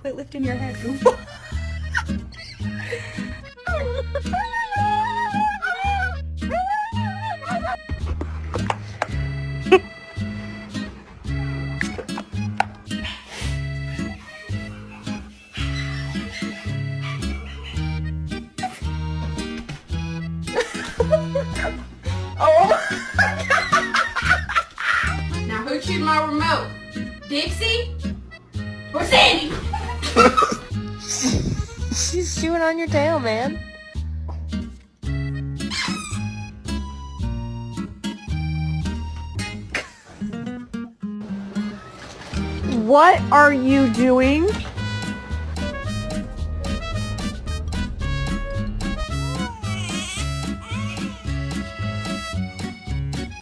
Quit lifting your head. Oh. Now who chewed my remote? Dixie? Or Sandy? She's chewing on your tail, man. What are you doing?